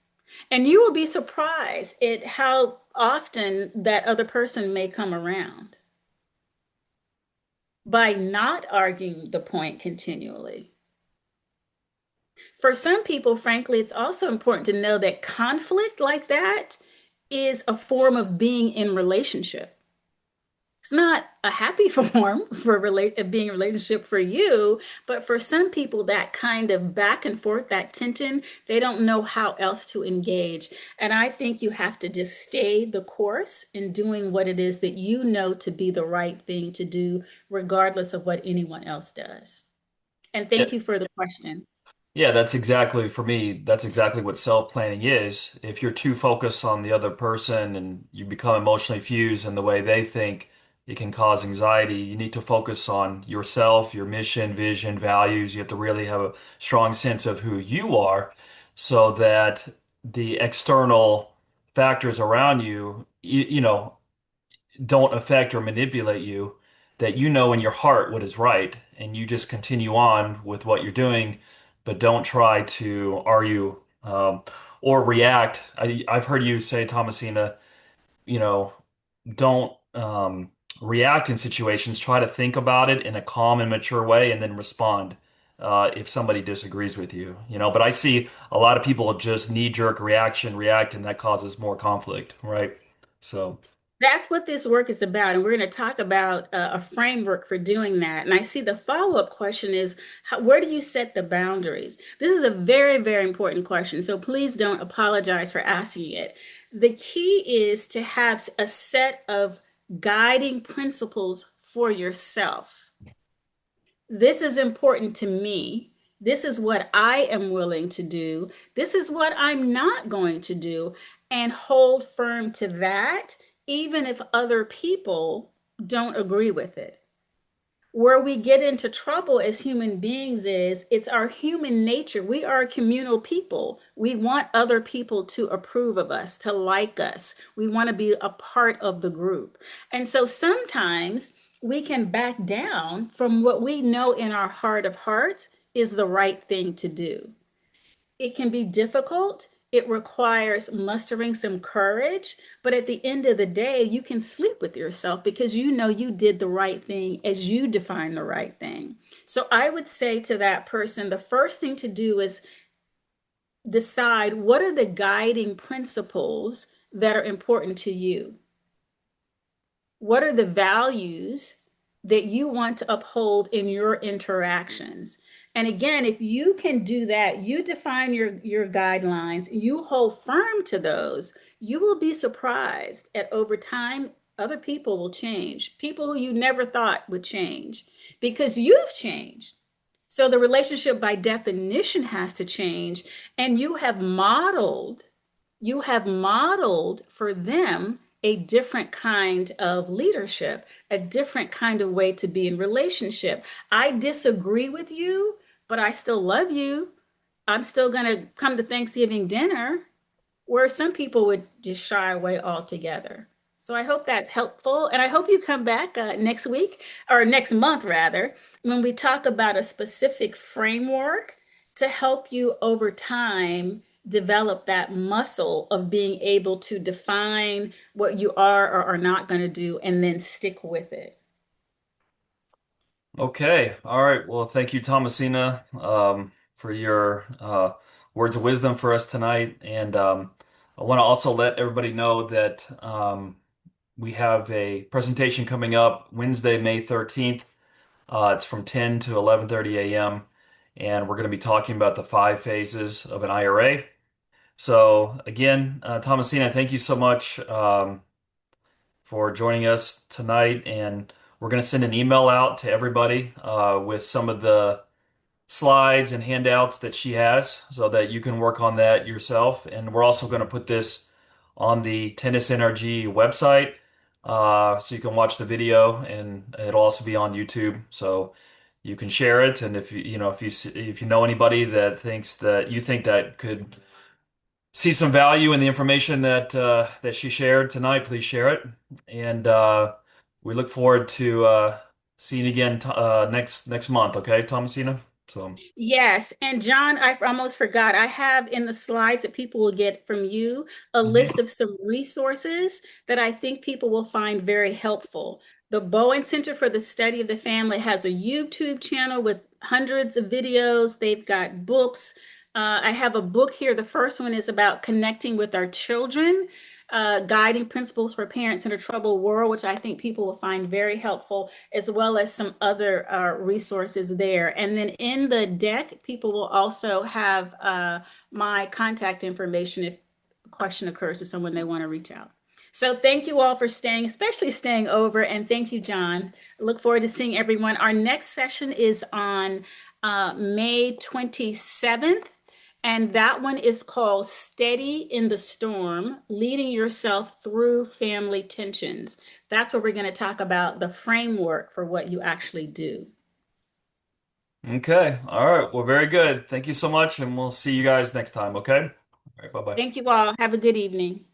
And you will be surprised at how often that other person may come around by not arguing the point continually. For some people, frankly, it's also important to know that conflict like that is a form of being in relationship. It's not a happy form for being in a relationship for you, but for some people, that kind of back and forth, that tension, they don't know how else to engage. And I think you have to just stay the course in doing what it is that you know to be the right thing to do, regardless of what anyone else does. And thank you for the question. Yeah, that's exactly for me. That's exactly what self-planning is. If you're too focused on the other person and you become emotionally fused in the way they think, it can cause anxiety. You need to focus on yourself, your mission, vision, values. You have to really have a strong sense of who you are so that the external factors around you, don't affect or manipulate you, that you know in your heart what is right, and you just continue on with what you're doing, but don't try to argue or react. I've heard you say, Thomasina, you know, don't react in situations. Try to think about it in a calm and mature way, and then respond if somebody disagrees with you. But I see a lot of people just knee-jerk react, and that causes more conflict, right? So. That's what this work is about. And we're going to talk about a framework for doing that. And I see the follow-up question is, where do you set the boundaries? This is a very, very important question. So please don't apologize for asking it. The key is to have a set of guiding principles for yourself. This is important to me. This is what I am willing to do. This is what I'm not going to do. And hold firm to that, even if other people don't agree with it. Where we get into trouble as human beings is it's our human nature. We are communal people. We want other people to approve of us, to like us. We want to be a part of the group. And so sometimes we can back down from what we know in our heart of hearts is the right thing to do. It can be difficult. It requires mustering some courage, but at the end of the day, you can sleep with yourself because you know you did the right thing as you define the right thing. So I would say to that person, the first thing to do is decide what are the guiding principles that are important to you. What are the values that you want to uphold in your interactions? And again, if you can do that, you define your guidelines, you hold firm to those, you will be surprised at over time, other people will change. People who you never thought would change because you've changed. So the relationship by definition has to change, and you have modeled for them a different kind of leadership, a different kind of way to be in relationship. I disagree with you, but I still love you. I'm still going to come to Thanksgiving dinner, where some people would just shy away altogether. So I hope that's helpful. And I hope you come back next week or next month, rather, when we talk about a specific framework to help you over time develop that muscle of being able to define what you are or are not going to do and then stick with it. Okay. All right. Well, thank you, Thomasina, for your words of wisdom for us tonight. And I want to also let everybody know that we have a presentation coming up Wednesday, May 13th. It's from 10 to 11:30 a.m. And we're going to be talking about the five phases of an IRA. So again, Thomasina, thank you so much for joining us tonight. And we're going to send an email out to everybody with some of the slides and handouts that she has so that you can work on that yourself. And we're also going to put this on the Tennis NRG website so you can watch the video, and it'll also be on YouTube. So you can share it. And if if you know anybody that thinks that you think that could see some value in the information that she shared tonight, please share it. And we look forward to seeing you again next month. Okay, Thomasina. So. Yes, and John, I almost forgot. I have in the slides that people will get from you a list Mhm. of some resources that I think people will find very helpful. The Bowen Center for the Study of the Family has a YouTube channel with hundreds of videos. They've got books. I have a book here. The first one is about connecting with our children, guiding principles for parents in a troubled world, which I think people will find very helpful, as well as some other resources there. And then in the deck, people will also have my contact information if a question occurs to someone they want to reach out. So thank you all for staying, especially staying over. And thank you, John. I look forward to seeing everyone. Our next session is on May 27th. And that one is called Steady in the Storm, Leading Yourself Through Family Tensions. That's where we're going to talk about the framework for what you actually do. Okay. All right. Well, very good. Thank you so much, and we'll see you guys next time. Okay. All right. Bye bye. Thank you all. Have a good evening.